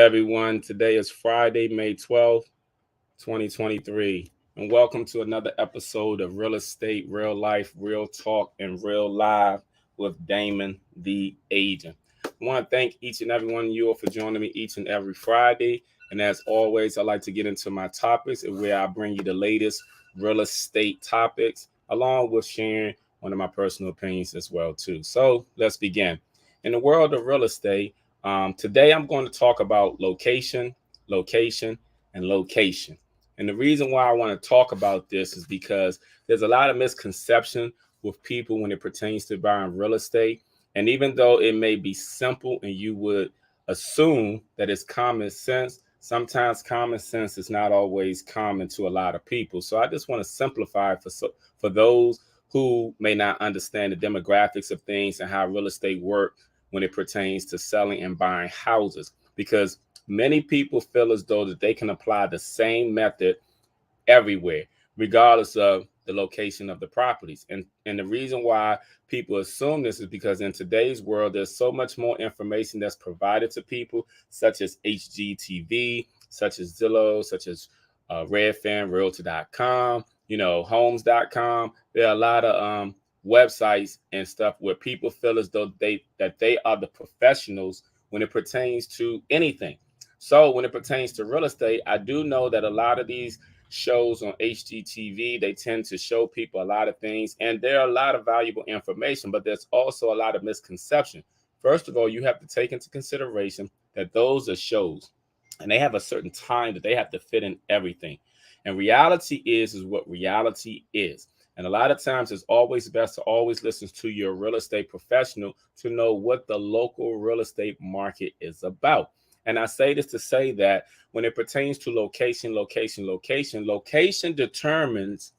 everyone. Today is Friday, May 12th, 2023, and welcome to another episode of Real Estate, Real Life, Real Talk, and Real Live with Damon, the agent. I want to thank each and every one of you all for joining me each and every Friday. And as always, I like to get into my topics where I bring you the latest real estate topics, along with sharing one of my personal opinions as well, too. So let's begin. In the world of real estate, today, I'm going to talk about location, and location. And the reason why I want to talk about this is because there's a lot of misconception with people when it pertains to buying real estate. And even though it may be simple and you would assume that it's common sense, sometimes common sense is not always common to a lot of people. So I just want to simplify for those who may not understand the demographics of things and how real estate works when it pertains to selling and buying houses, because many people feel as though that they can apply the same method everywhere, regardless of the location of the properties. And the reason why people assume this is because in today's world, there's so much more information that's provided to people, such as HGTV, such as Zillow, such as Redfin, Realtor.com, Homes.com. There are a lot of websites and stuff where people feel as though they are the professionals when it pertains to anything. So when it pertains to real estate, I do know that a lot of these shows on HGTV, they tend to show people a lot of things, and there are a lot of valuable information, but there's also a lot of misconception. First of all, you have to take into consideration that those are shows, and they have a certain time that they have to fit in everything. And reality is what reality is. And a lot of times it's always best to always listen to your real estate professional to know what the local real estate market is about. And I say this to say that when it pertains to location determines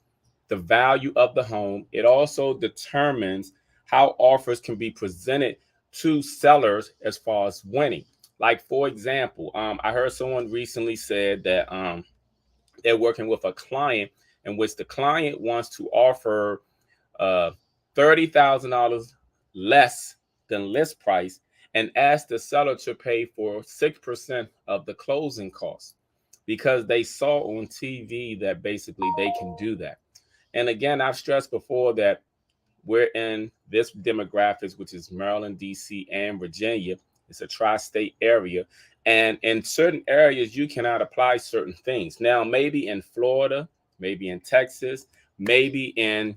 the value of the home. It also determines how offers can be presented to sellers as far as winning. Like, for example, I heard someone recently said that they're working with a client in which the client wants to offer uh, $30,000 less than list price and ask the seller to pay for 6% of the closing costs because they saw on TV that basically they can do that. And again, I've stressed before that we're in this demographics, which is Maryland, DC, and Virginia. It's a tri-state area. And in certain areas, you cannot apply certain things. Now, maybe in Florida, maybe in Texas, maybe in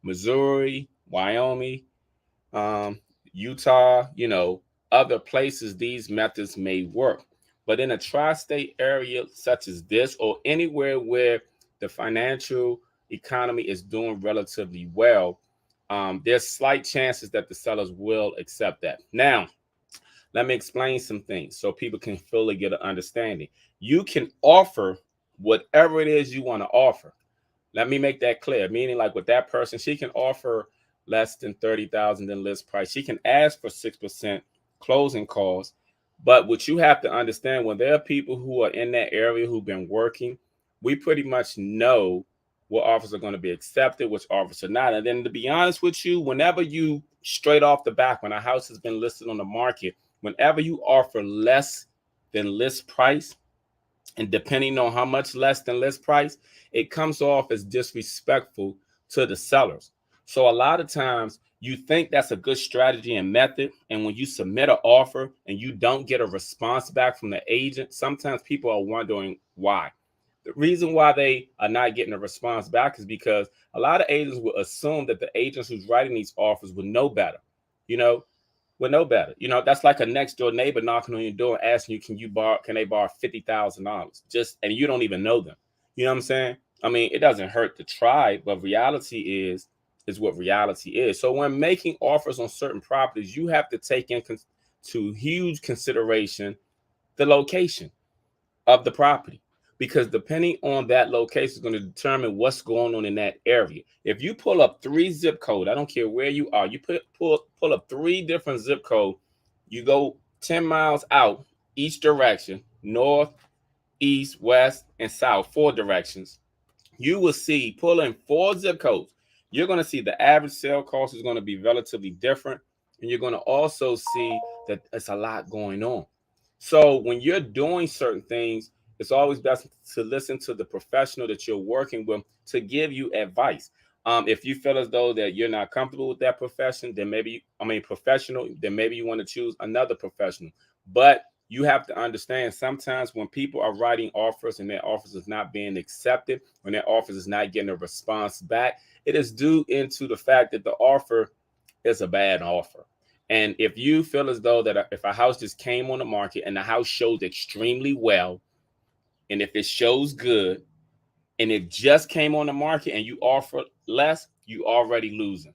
Missouri, Wyoming, Utah, other places, these methods may work. But in a tri-state area such as this, or anywhere where the financial economy is doing relatively well, there's slight chances that the sellers will accept that. Now, let me explain some things so people can fully get an understanding. You can offer whatever it is you want to offer. Let me make that clear. Meaning, like with that person, she can offer less than 30,000 in list price. She can ask for 6% closing costs. But what you have to understand, when there are people who are in that area who've been working, we pretty much know what offers are going to be accepted, which offers are not. And then, to be honest with you, whenever you straight off the back, when a house has been listed on the market, whenever you offer less than list price, and depending on how much less than list price, it comes off as disrespectful to the sellers. So a lot of times you think that's a good strategy and method. And when you submit an offer and you don't get a response back from the agent, sometimes people are wondering why. The reason why they are not getting a response back is because a lot of agents will assume that the agents who's writing these offers would know better. You know, would know better. That's like a next door neighbor knocking on your door and asking you, can they borrow $50,000? And you don't even know them. You know what I'm saying? I mean, it doesn't hurt to try, but reality is what reality is. So when making offers on certain properties, you have to take into huge consideration the location of the property, because depending on that location is going to determine what's going on in that area. If you pull up 3 zip code, I don't care where you are, you pull up 3 different zip code, you go 10 miles out each direction, north, east, west, and south, 4 directions, you will see, pull in 4 zip codes, you're going to see the average sale cost is going to be relatively different, and you're going to also see that it's a lot going on. So when you're doing certain things, it's always best to listen to the professional that you're working with to give you advice. If you feel as though that you're not comfortable with that profession, then professional, then maybe you want to choose another professional. But you have to understand sometimes when people are writing offers and their offers is not being accepted, when their offers is not getting a response back, it is due into the fact that the offer is a bad offer. And if you feel as though that if a house just came on the market and the house shows extremely well, and if it shows good, and it just came on the market and you offer less, you already losing.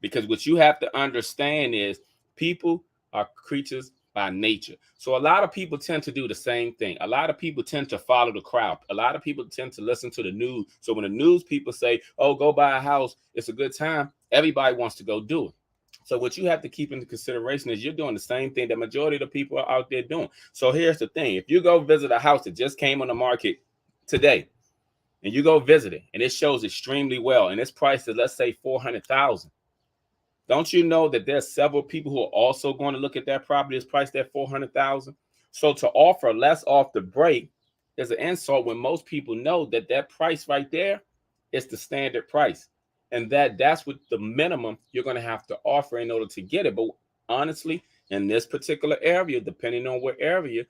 Because what you have to understand is people are creatures by nature. So a lot of people tend to do the same thing. A lot of people tend to follow the crowd. A lot of people tend to listen to the news. So when the news people say, oh, go buy a house, it's a good time, everybody wants to go do it. So what you have to keep into consideration is you're doing the same thing that majority of the people are out there doing. So here's the thing. If you go visit a house that just came on the market today, and you go visit it and it shows extremely well and it's priced at, let's say, 400,000, don't you know that there's several people who are also going to look at that property that's priced at 400,000? So to offer less off the break is an insult when most people know that that price right there is the standard price, and that's what the minimum you're going to have to offer in order to get it. But honestly, in this particular area, depending on what area,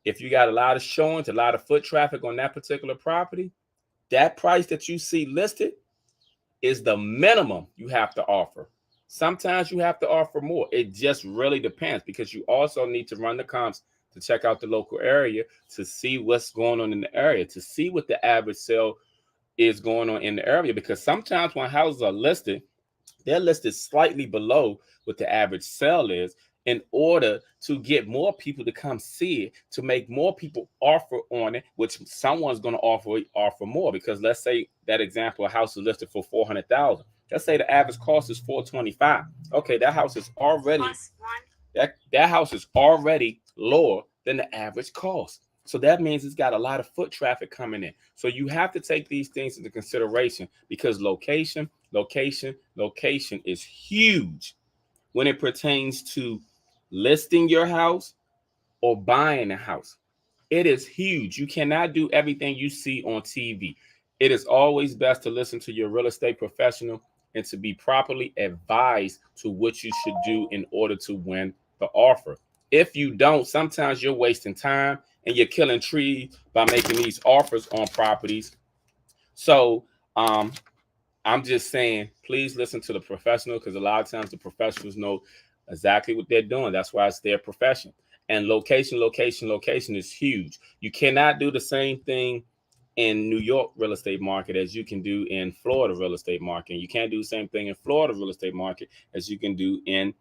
if you got a lot of showings, a lot of foot traffic on that particular property, that price that you see listed is the minimum you have to offer. Sometimes you have to offer more. It just really depends, because you also need to run the comps to check out the local area to see what's going on in the area, to see what the average sale is going on in the area. Because sometimes when houses are listed, they're listed slightly below what the average sale is in order to get more people to come see it, to make more people offer on it, which someone's going to offer more. Because let's say that example, a house is listed for 400,000. Let's say the average cost is 425. Okay, that house is already that house is already lower than the average cost. So that means it's got a lot of foot traffic coming in. So you have to take these things into consideration, because location is huge when it pertains to listing your house or buying a house. It is huge. You cannot do everything you see on TV. It is always best to listen to your real estate professional and to be properly advised to what you should do in order to win the offer. If you don't, sometimes you're wasting time and you're killing trees by making these offers on properties. So I'm just saying, please listen to the professional, because a lot of times the professionals know exactly what they're doing. That's why it's their profession. And location is huge. You cannot do the same thing in New York real estate market as you can do in Florida real estate market. And you can't do the same thing in Florida real estate market as you can do in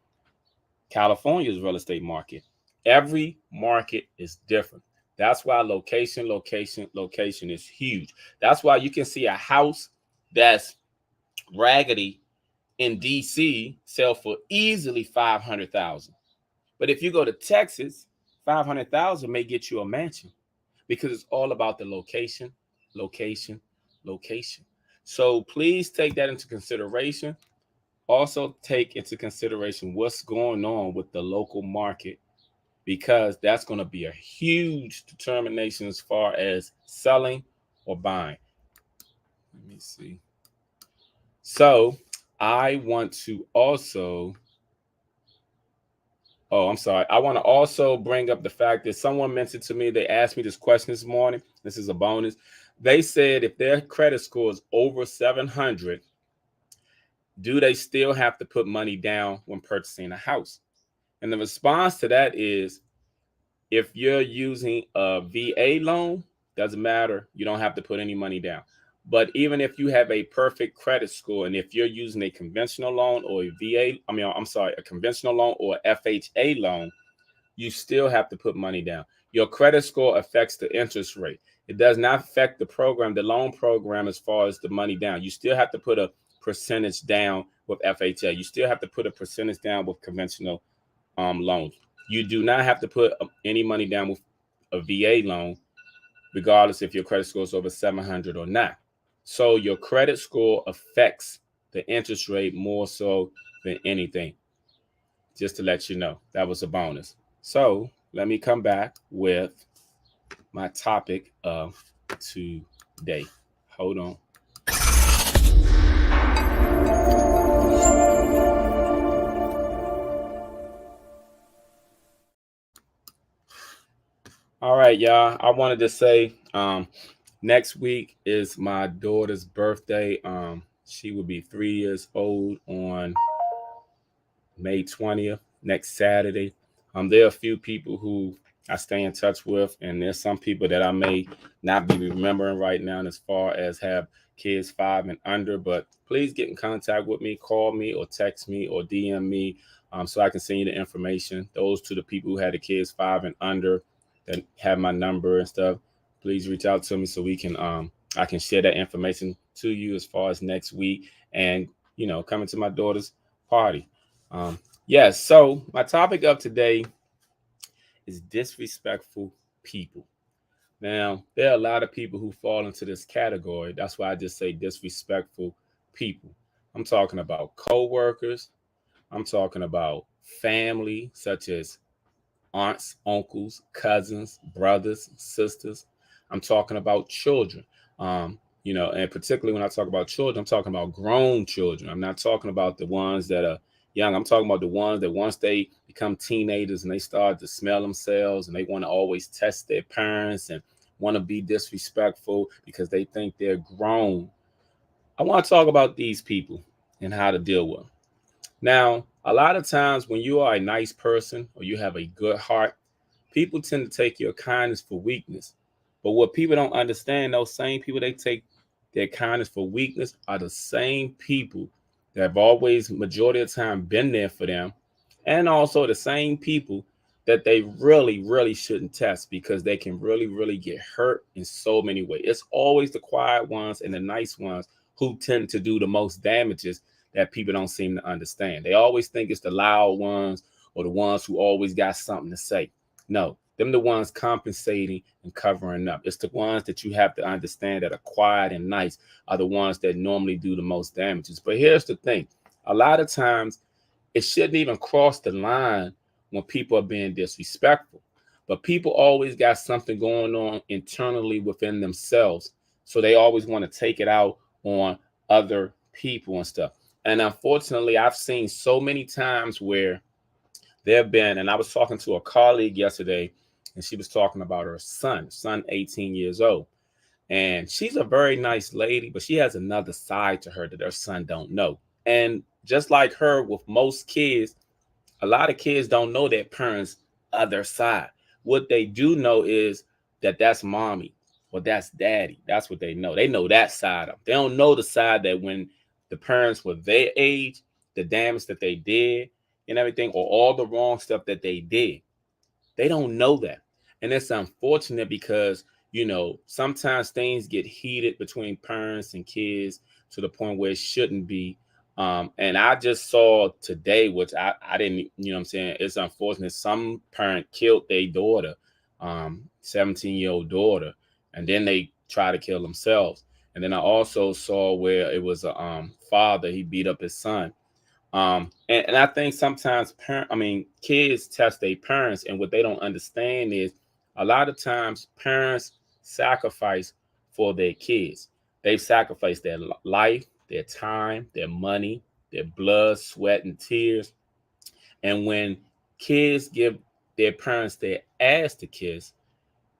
California's real estate market. Every market is different. That's why location is huge. That's why you can see a house that's raggedy in DC sell for easily 500,000. But if you go to Texas, 500,000 may get you a mansion, because it's all about the location, location, location. So please take that into consideration. Also take into consideration what's going on with the local market, because that's going to be a huge determination as far as selling or buying. Let me see. So I want to also, oh, I'm sorry. I want to also bring up the fact that someone mentioned to me, they asked me this question this morning. This is a bonus. They said if their credit score is over 700, do they still have to put money down when purchasing a house? And the response to that is, if you're using a VA loan, doesn't matter. You don't have to put any money down. But even if you have a perfect credit score, and if you're using a conventional loan or a a conventional loan or FHA loan, you still have to put money down. Your credit score affects the interest rate. It does not affect the program, the loan program, as far as the money down. You still have to put a percentage down with FHA. You still have to put a percentage down with conventional loans. You do not have to put any money down with a VA loan, regardless if your credit score is over 700 or not. So your credit score affects the interest rate more so than anything. Just to let you know, that was a bonus. So let me come back with my topic of today. Hold on. All right, y'all. I wanted to say next week is my daughter's birthday. She will be 3 years old on May 20th, next Saturday. There are a few people who I stay in touch with, and there's some people that I may not be remembering right now as far as have kids 5 and under. But please get in contact with me, call me or text me or DM me so I can send you the information. Those to the people who had the kids 5 and under that have my number and stuff. Please reach out to me so we can I can share that information to you as far as next week and coming to my daughter's party. Yes, so my topic of today is disrespectful people. Now, there are a lot of people who fall into this category. That's why I just say disrespectful people. I'm talking about coworkers. I'm talking about family, such as aunts, uncles, cousins, brothers, sisters. I'm talking about children. And particularly when I talk about children, I'm talking about grown children. I'm not talking about the ones that are young. I'm talking about the ones that once they become teenagers and they start to smell themselves and they want to always test their parents and want to be disrespectful because they think they're grown. I want to talk about these people and how to deal with them. Now, a lot of times when you are a nice person or you have a good heart, people tend to take your kindness for weakness. But what people don't understand, those same people they take their kindness for weakness are the same people that have always, majority of the time, been there for them. And also the same people that they really, really shouldn't test because they can really, really get hurt in so many ways. It's always the quiet ones and the nice ones who tend to do the most damages that people don't seem to understand. They always think it's the loud ones or the ones who always got something to say. No, them the ones compensating and covering up. It's the ones that you have to understand that are quiet and nice are the ones that normally do the most damages. But here's the thing. A lot of times it shouldn't even cross the line when people are being disrespectful. But people always got something going on internally within themselves. So they always want to take it out on other people and stuff. And unfortunately, I've seen so many times where there have been, and I was talking to a colleague yesterday, and she was talking about her son 18 years old. And she's a very nice lady, but she has another side to her that her son don't know. And just like her, with most kids, a lot of kids don't know their parents' other side. What they do know is that that's mommy or that's daddy. That's what they know. They know that side of them. They don't know the side that when the parents were their age, the damage that they did and everything, or all the wrong stuff that they did. They don't know that. And it's unfortunate because, sometimes things get heated between parents and kids to the point where it shouldn't be. And I just saw today, which I didn't, what I'm saying, it's unfortunate. Some parent killed their daughter, 17-year-old daughter, and then they try to kill themselves. And then I also saw where it was a father, he beat up his son. And I think sometimes kids test their parents, and what they don't understand is a lot of times parents sacrifice for their kids. They've sacrificed their life, their time, their money, their blood, sweat, and tears. And when kids give their parents their ass to kiss,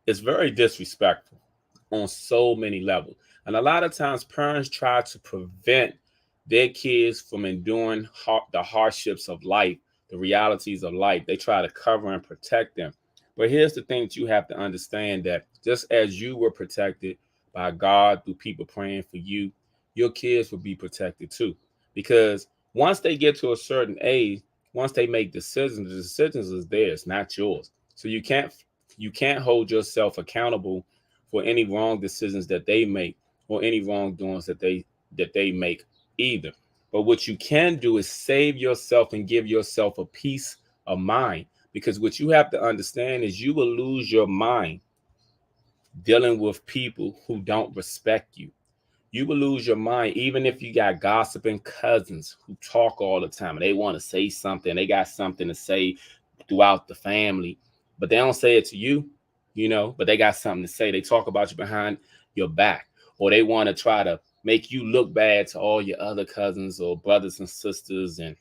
it's very disrespectful on so many levels. And a lot of times parents try to prevent their kids from enduring the hardships of life, the realities of life. They try to cover and protect them. But here's the thing that you have to understand, that just as you were protected by God through people praying for you, your kids will be protected too. Because once they get to a certain age, once they make decisions, the decisions is theirs, not yours. So you can't hold yourself accountable for any wrong decisions that they make or any wrongdoings that they make either. But what you can do is save yourself and give yourself a peace of mind. Because what you have to understand is you will lose your mind dealing with people who don't respect you. You will lose your mind even if you got gossiping cousins who talk all the time and they want to say something. They got something to say throughout the family. but they don't say it to you, but they got something to say. They talk about you behind your back, or they want to try to make you look bad to all your other cousins or brothers and sisters, and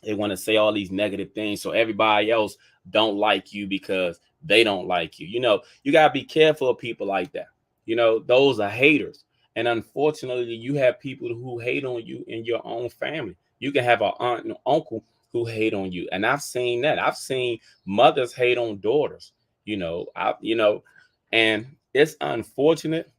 they want to say all these negative things so everybody else don't like you because they don't like you. You got to be careful of people like that. Those are haters. And unfortunately, you have people who hate on you in your own family. You can have an aunt and uncle who hate on you. And I've seen that. I've seen mothers hate on daughters, and it's unfortunate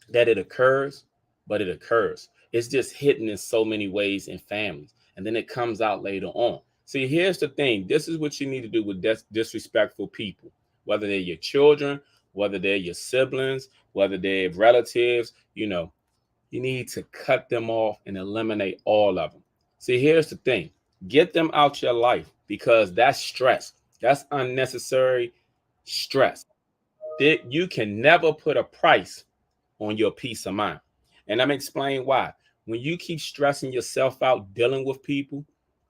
that it occurs, but it occurs. It's just hidden in so many ways in families. And then it comes out later on. See, here's the thing. This is what you need to do with disrespectful people, whether they're your children, whether they're your siblings, whether they're relatives, you need to cut them off and eliminate all of them. See, here's the thing. Get them out your life because that's stress. That's unnecessary stress. You can never put a price on your peace of mind. And I'm explaining why. When you keep stressing yourself out dealing with people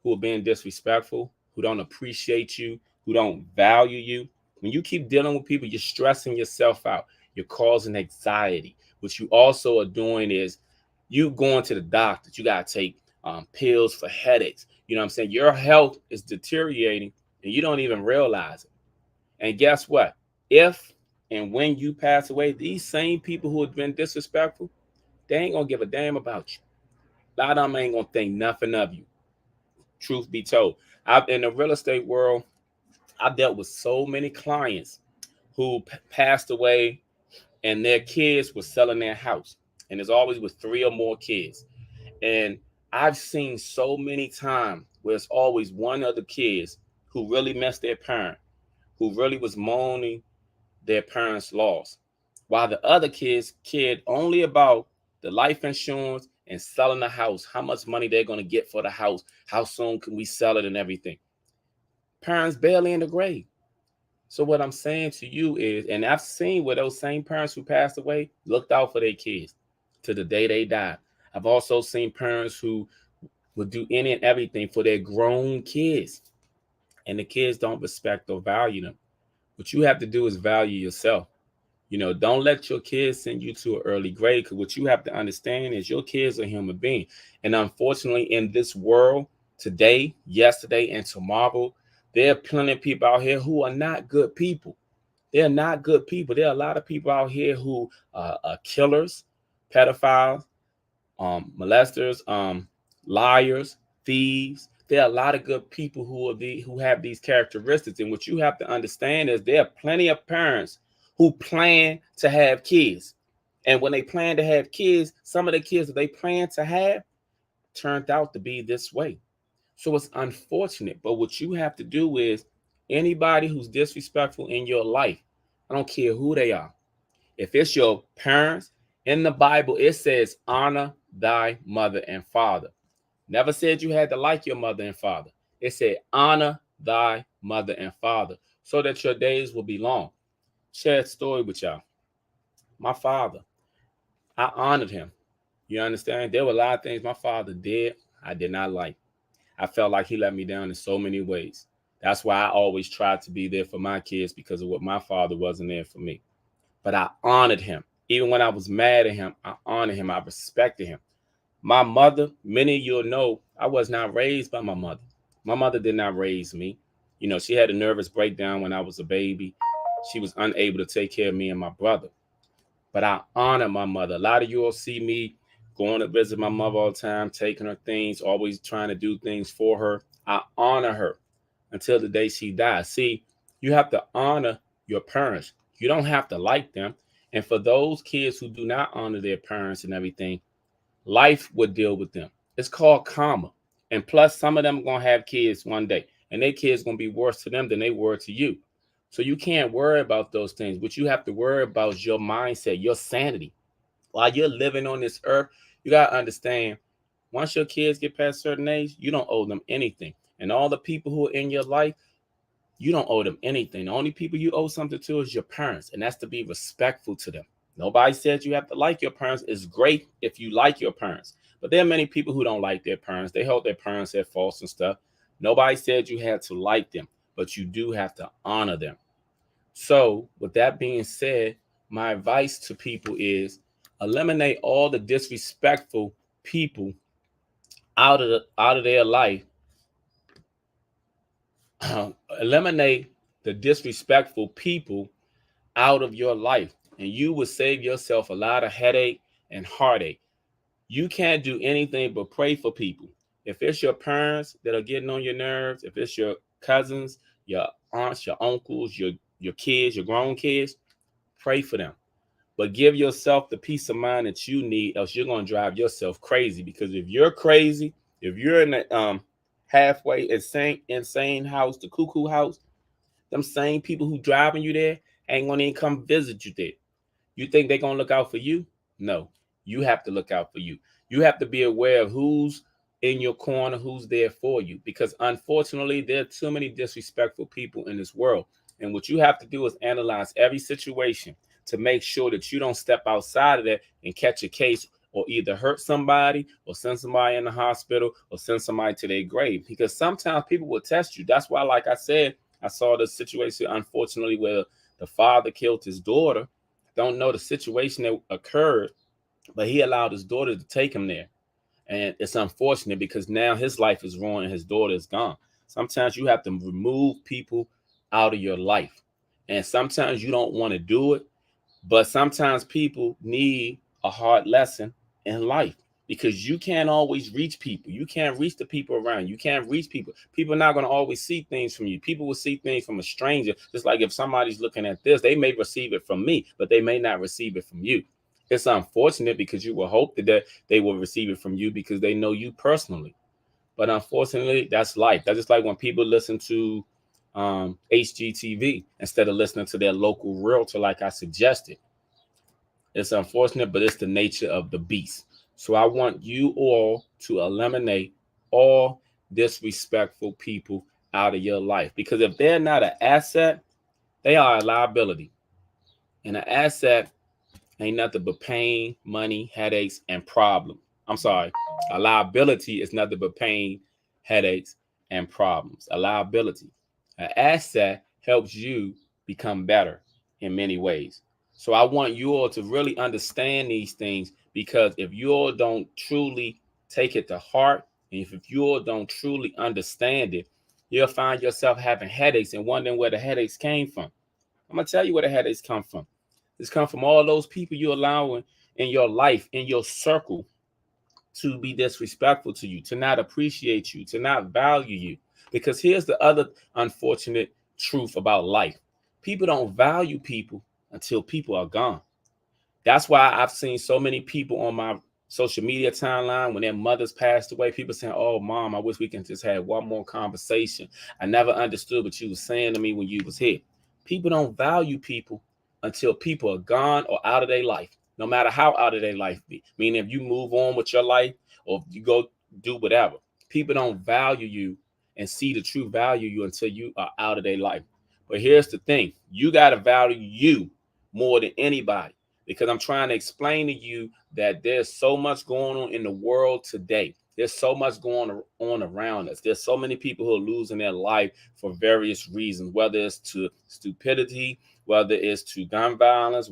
who are being disrespectful, who don't appreciate you, who don't value you, when you keep dealing with people, you're stressing yourself out. You're causing anxiety. What you also are doing is you going to the doctor. You got to take pills for headaches. You know what I'm saying? Your health is deteriorating and you don't even realize it. And guess what? If and when you pass away, these same people who have been disrespectful, they ain't going to give a damn about you. A lot of them ain't going to think nothing of you. Truth be told. In the real estate world, I've dealt with so many clients who passed away and their kids were selling their house. And there's always with 3 or more kids. And I've seen so many times where it's always one of the kids who really missed their parent, who really was moaning their parents' loss, while the other kids cared only about the life insurance and selling the house, how much money they're going to get for the house, how soon can we sell it and everything. Parents barely in the grave. So what I'm saying to you is, and I've seen where those same parents who passed away looked out for their kids to the day they died. I've also seen parents who would do any and everything for their grown kids, and the kids don't respect or value them. What you have to do is value yourself. Don't let your kids send you to an early grade, because what you have to understand is your kids are human beings. And unfortunately, in this world today, yesterday, and tomorrow, there are plenty of people out here who are not good people. They're not good people. There are a lot of people out here who are killers, pedophiles, molesters, liars, thieves. There are a lot of good people who have these characteristics. And what you have to understand is there are plenty of parents who plan to have kids. And when they plan to have kids, some of the kids that they plan to have turned out to be this way. So it's unfortunate. But what you have to do is anybody who's disrespectful in your life, I don't care who they are. If it's your parents, in the Bible, it says, honor thy mother and father. Never said you had to like your mother and father. It said, honor thy mother and father so that your days will be long. Share a story with y'all. My father, I honored him. You understand? There were a lot of things my father did I did not like. I felt like he let me down in so many ways. That's why I always tried to be there for my kids, because of what my father wasn't there for me. But I honored him. Even when I was mad at him, I honored him. I respected him. My mother, many of you know, I was not raised by my mother. My mother did not raise me. She had a nervous breakdown when I was a baby. She was unable to take care of me and my brother. But I honor my mother. A lot of you will see me going to visit my mother all the time, taking her things, always trying to do things for her. I honor her until the day she dies. See, you have to honor your parents. You don't have to like them. And for those kids who do not honor their parents and everything, life would deal with them. It's called karma. And plus, some of them are going to have kids one day, and their kids going to be worse to them than they were to you. So you can't worry about those things. What you have to worry about is your mindset, your sanity. While you're living on this earth, you got to understand, once your kids get past a certain age, you don't owe them anything. And all the people who are in your life, you don't owe them anything. The only people you owe something to is your parents, and that's to be respectful to them. Nobody says you have to like your parents. It's great if you like your parents. But there are many people who don't like their parents. They hold their parents at fault and stuff. Nobody said you had to like them, but you do have to honor them. So, with that being said, my advice to people is eliminate all the disrespectful people out of their life. Eliminate the disrespectful people out of your life, and you will save yourself a lot of headache and heartache. You can't do anything but pray for people. If it's your parents that are getting on your nerves, if it's your cousins, your aunts, your uncles, your kids, your grown kids, pray for them. But give yourself the peace of mind that you need, else you're gonna drive yourself crazy. Because if you're crazy, if you're in the halfway insane house, the cuckoo house, them same people who driving you there ain't gonna even come visit you there. You think they're gonna look out for you? No, you have to look out for you. You have to be aware of who's in your corner, who's there for you. Because unfortunately, there are too many disrespectful people in this world. And what you have to do is analyze every situation to make sure that you don't step outside of that and catch a case or either hurt somebody or send somebody in the hospital or send somebody to their grave. Because sometimes people will test you. That's why, like I said, I saw the situation, unfortunately, where the father killed his daughter. Don't know the situation that occurred, but he allowed his daughter to take him there. And it's unfortunate because now his life is ruined and his daughter is gone. Sometimes you have to remove people out of your life. And sometimes you don't want to do it, but sometimes people need a hard lesson in life because you can't always reach people. You can't reach the people around you. You can't reach people. People are not going to always see things from you. People will see things from a stranger. Just like if somebody's looking at this, they may receive it from me, but they may not receive it from you. It's unfortunate because you will hope that they will receive it from you because they know you personally. But unfortunately, that's life. That's just like when people listen to HGTV instead of listening to their local realtor, like I suggested. It's unfortunate, but it's the nature of the beast. So I want you all to eliminate all disrespectful people out of your life because if they're not an asset, they are a liability. And an asset ain't nothing but pain, money, headaches, and problems. I'm sorry. A liability is nothing but pain, headaches, and problems. A liability. An asset helps you become better in many ways. So I want you all to really understand these things because if you all don't truly take it to heart, and if you all don't truly understand it, you'll find yourself having headaches and wondering where the headaches came from. I'm gonna tell you where the headaches come from. It's come from all those people you're allowing in your life, in your circle, to be disrespectful to you, to not appreciate you, to not value you. Because here's the other unfortunate truth about life. People don't value people until people are gone. That's why I've seen so many people on my social media timeline when their mothers passed away. People saying, "Oh, mom, I wish we can just have one more conversation. I never understood what you were saying to me when you was here." People don't value people until people are gone or out of their life, no matter how out of their life be. Meaning, if you move on with your life or if you go do whatever, people don't value you and see the true value you until you are out of their life. But here's the thing: you got to value you more than anybody because I'm trying to explain to you that there's so much going on in the world today. There's so much going on around us. There's so many people who are losing their life for various reasons, whether it's to stupidity, whether it's to gun violence,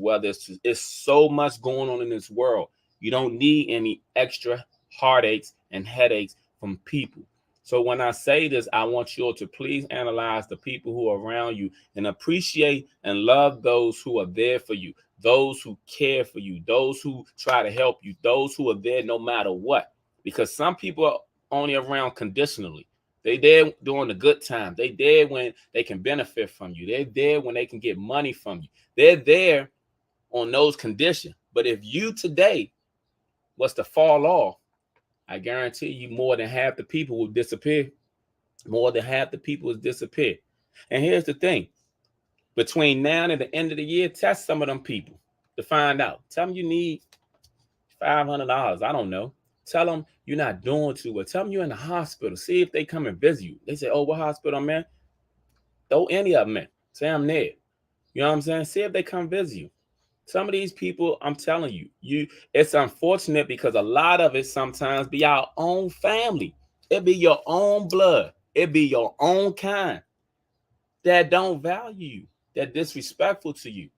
it's so much going on in this world. You don't need any extra heartaches and headaches from people. So when I say this, I want you all to please analyze the people who are around you and appreciate and love those who are there for you, those who care for you, those who try to help you, those who are there no matter what. Because some people are only around conditionally. They there during the good time. They there when they can benefit from you. They're there when they can get money from you. They're there on those conditions. But if you today was to fall off, I guarantee you more than half the people will disappear. More than half the people will disappear. And here's the thing. Between now and the end of the year, test some of them people to find out. Tell them you need $500. I don't know. Tell them you're not doing too well. Tell them you're in the hospital. See if they come and visit you. They say, "Oh, what hospital, man?" Throw any of them in. Say I'm there. You know what I'm saying? See if they come visit you. Some of these people, I'm telling you, it's unfortunate because a lot of it sometimes be our own family. It be your own blood. It be your own kind that don't value you, they're disrespectful to you,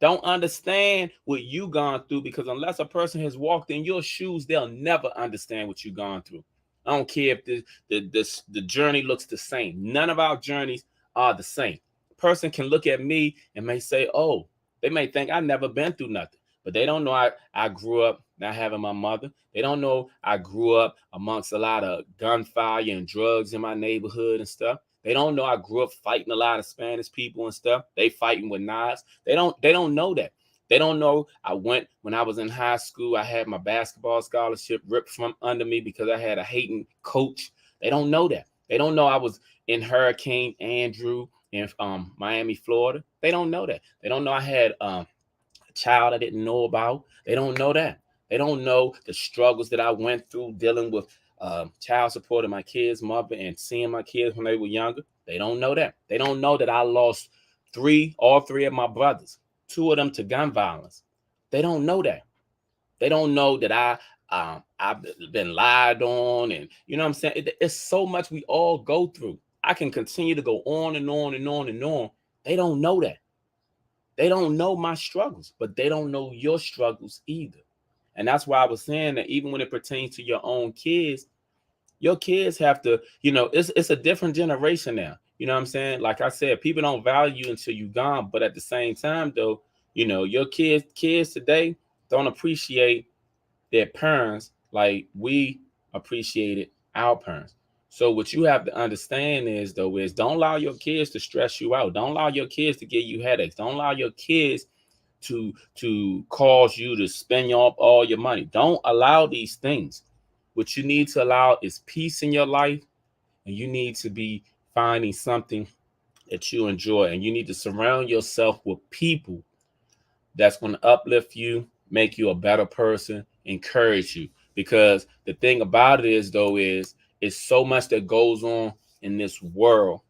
don't understand what you gone through, because unless a person has walked in your shoes, they'll never understand what you've gone through. I don't care if the journey looks the same. None of our journeys are the same. A person can look at me and may say, oh, they may think I've never been through nothing, but they don't know I grew up not having my mother. They don't know I grew up amongst a lot of gunfire and drugs in my neighborhood and stuff. They don't know I grew up fighting a lot of Spanish people and stuff. They fighting with knives. They don't know that. They don't know when I was in high school, I had my basketball scholarship ripped from under me because I had a hating coach. They don't know that. They don't know I was in Hurricane Andrew in Miami, Florida. They don't know that. They don't know I had a child I didn't know about. They don't know that. They don't know the struggles that I went through dealing with child support of my kids' mother and seeing my kids when they were younger. They don't know that. They don't know that I lost all three of my brothers, two of them to gun violence. They don't know that. They don't know that I've been lied on, and you know what I'm saying? It's so much we all go through. I can continue to go on and on and on and on. They don't know that. They don't know my struggles, but they don't know your struggles either. And that's why I was saying that even when it pertains to your own kids, your kids have to, it's a different generation now. You know what I'm saying? Like I said, people don't value you until you're gone. But at the same time, though, your kids today don't appreciate their parents like we appreciated our parents. So what you have to understand is don't allow your kids to stress you out. Don't allow your kids to give you headaches. Don't allow your kids to cause you to spend all your money. Don't allow these things. What you need to allow is peace in your life, and you need to be finding something that you enjoy, and you need to surround yourself with people that's going to uplift you, make you a better person, encourage you. Because the thing about it is, it's so much that goes on in this world,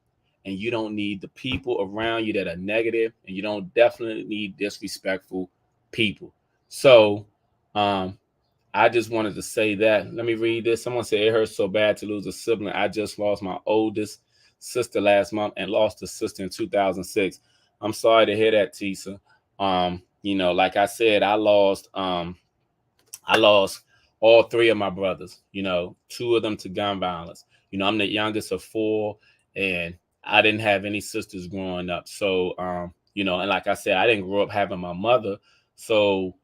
and you don't need the people around you that are negative, and you don't definitely need disrespectful people. So, I just wanted to say that. Let me read this. Someone said it hurts so bad to lose a sibling. I just lost my oldest sister last month and lost a sister in 2006. I'm sorry to hear that, Tisa. Like I said, I lost all three of my brothers, two of them to gun violence. I'm the youngest of four, and I didn't have any sisters growing up. So, and like I said, I didn't grow up having my mother. So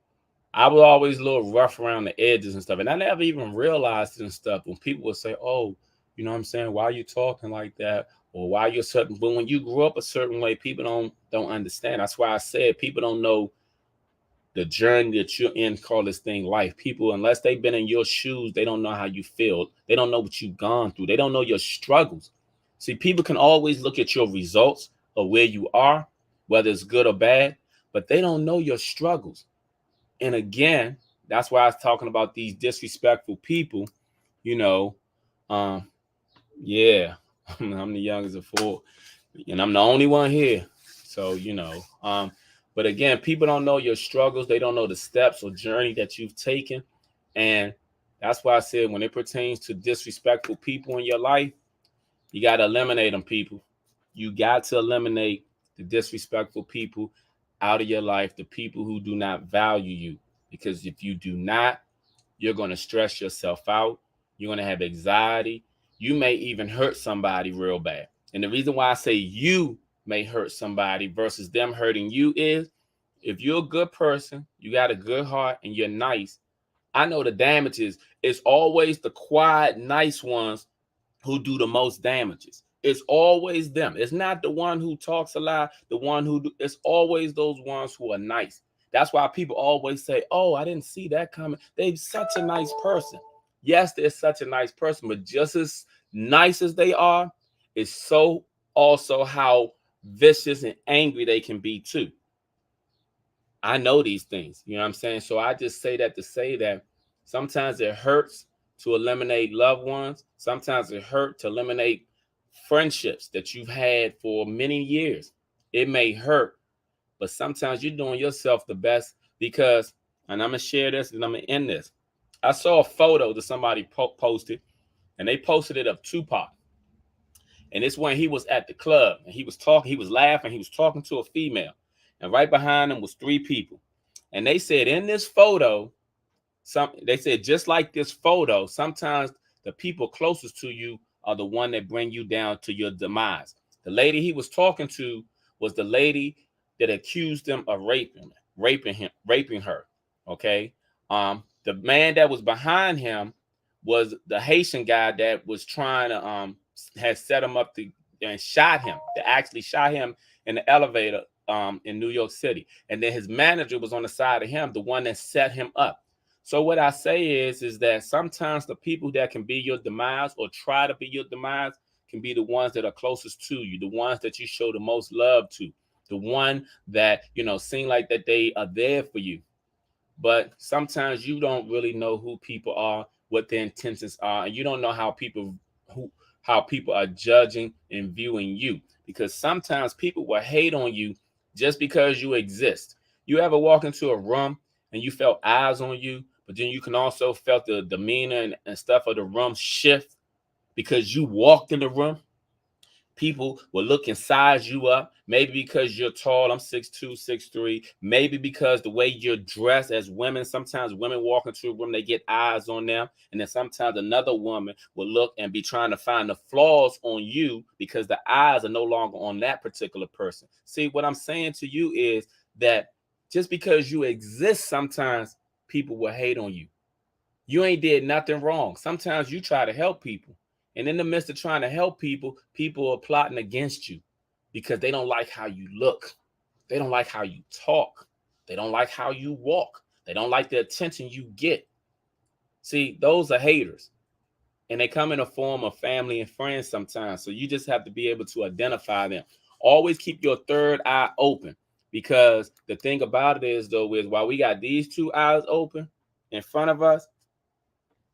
I was always a little rough around the edges and stuff. And I never even realized it and stuff when people would say, oh, you know what I'm saying? Why are you talking like that? Or why you're certain? But when you grew up a certain way, people don't understand. That's why I said people don't know the journey that you're in, call this thing life. People, unless they've been in your shoes, they don't know how you feel. They don't know what you've gone through. They don't know your struggles. See, people can always look at your results of where you are, whether it's good or bad, but they don't know your struggles. And again, that's why I was talking about these disrespectful people, yeah, I'm the youngest of four, and I'm the only one here. So, but again, people don't know your struggles. They don't know the steps or journey that you've taken. And that's why I said when it pertains to disrespectful people in your life, you got to eliminate them, people. You got to eliminate the disrespectful people out of your life, the people who do not value you. Because if you do not, you're going to stress yourself out. You're going to have anxiety. You may even hurt somebody real bad. And the reason why I say you may hurt somebody versus them hurting you is if you're a good person, you got a good heart, and you're nice. I know the damages is always the quiet, nice ones who do the most damages. It's always them. It's not the one who talks a lot, the one it's always those ones who are nice. That's why people always say, oh, I didn't see that coming. They're such a nice person. Yes, they're such a nice person, but just as nice as they are, it's so also how vicious and angry they can be too. I know these things, you know what I'm saying? So I just say that to say that sometimes it hurts to eliminate loved ones. Sometimes it hurts to eliminate friendships that you've had for many years. It may hurt, but sometimes you're doing yourself the best because, and I'm going to share this and I'm going to end this. I saw a photo that somebody posted, and they posted it of Tupac. And it's when he was at the club and he was talking, he was laughing, he was talking to a female. And right behind him was 3 people. And they said in this photo, they said just like this photo, sometimes the people closest to you are the one that bring you down to your demise. The lady he was talking to was the lady that accused him of raping her. Okay. The man that was behind him was the Haitian guy that was trying to had set him up to and shot him. That actually shot him in the elevator in New York City. And then his manager was on the side of him, the one that set him up. So what I say is that sometimes the people that can be your demise or try to be your demise can be the ones that are closest to you, the ones that you show the most love to, the one that, seem like that they are there for you. But sometimes you don't really know who people are, what their intentions are, and you don't know how people are judging and viewing you. Because sometimes people will hate on you just because you exist. You ever walk into a room and you felt eyes on you, but then you can also felt the demeanor and stuff of the room shift because you walked in the room? People will look and size you up, maybe because you're tall. I'm 6'2", 6'3". Maybe because the way you're dressed as women. Sometimes women walk into a room, they get eyes on them. And then sometimes another woman will look and be trying to find the flaws on you because the eyes are no longer on that particular person. See, what I'm saying to you is that just because you exist, sometimes people will hate on you. You ain't did nothing wrong. Sometimes you try to help people. And in the midst of trying to help people, people are plotting against you because they don't like how you look. They don't like how you talk. They don't like how you walk. They don't like the attention you get. See, those are haters. And they come in a form of family and friends sometimes. So you just have to be able to identify them. Always keep your third eye open, because the thing about it is, though, is while we got these 2 eyes open in front of us,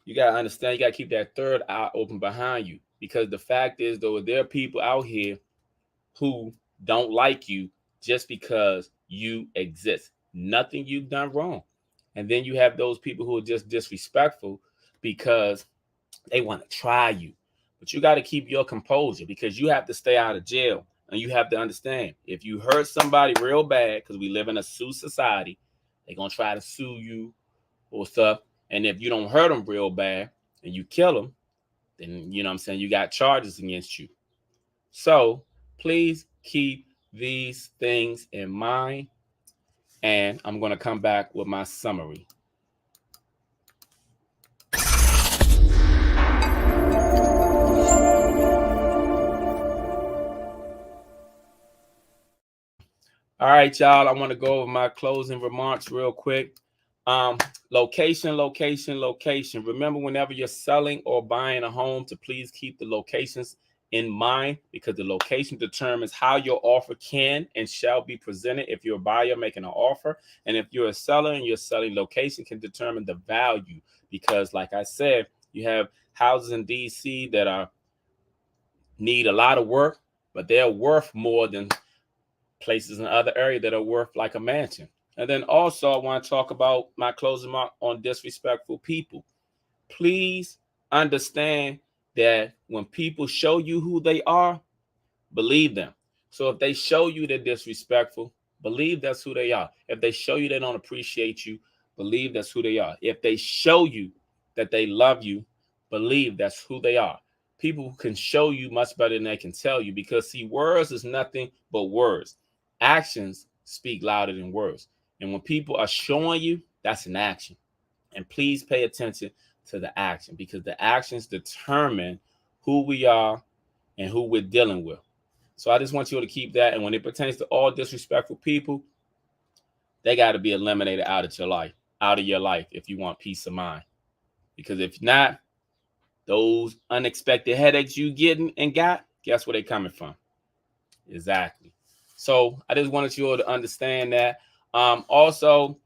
you got to understand, you got to keep that third eye open behind you, because the fact is, though, there are people out here who don't like you just because you exist. Nothing you've done wrong. And then you have those people who are just disrespectful because they want to try you. But you got to keep your composure, because you have to stay out of jail. And you have to understand, if you hurt somebody real bad, because we live in a sue society, they're going to try to sue you or stuff. And if you don't hurt them real bad and you kill them, then, you got charges against you. So please keep these things in mind. And I'm going to come back with my summary. All right, y'all. I want to go over my closing remarks real quick. Location. Remember, whenever you're selling or buying a home, to please keep the locations in mind, because the location determines how your offer can and shall be presented. If you're a buyer making an offer, and if you're a seller and you're selling, location can determine the value. Because like I said, you have houses in DC that need a lot of work, but they're worth more than places in other areas that are worth like a mansion. And then also I want to talk about my closing mark on disrespectful people. Please understand that when people show you who they are, believe them. So if they show you they're disrespectful, believe that's who they are. If they show you they don't appreciate you, believe that's who they are. If they show you that they love you, believe that's who they are. People can show you much better than they can tell you, because see, words is nothing but words. Actions speak louder than words. And when people are showing you, that's an action. And please pay attention to the action, because the actions determine who we are and who we're dealing with. So I just want you to keep that. And when it pertains to all disrespectful people, they got to be eliminated out of your life if you want peace of mind. Because if not, those unexpected headaches you getting and got, guess where they coming from? Exactly. So I just wanted you all to understand that. Also,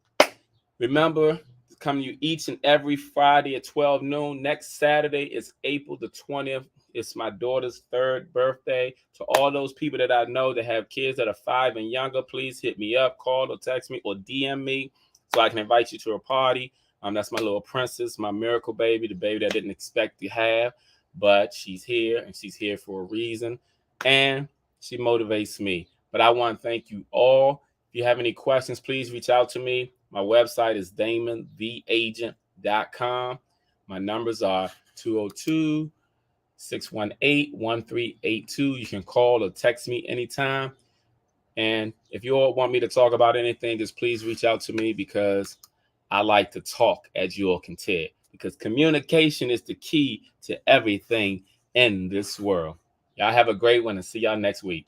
remember, coming to you each and every Friday at 12 noon. Next Saturday is April the 20th. It's my daughter's 3rd birthday. To all those people that I know that have kids that are 5 and younger, please hit me up, call or text me or DM me so I can invite you to a party. That's my little princess, my miracle baby, the baby that I didn't expect to have. but she's here and she's here for a reason, and she motivates me. But I want to thank you all. If you have any questions, please reach out to me. My website is damontheagent.com. My numbers are 202 618 1382. You can call or text me anytime. And if you all want me to talk about anything, just please reach out to me, because I like to talk, as you all can tell, because communication is the key to everything in this world. Y'all have a great one, and see y'all next week.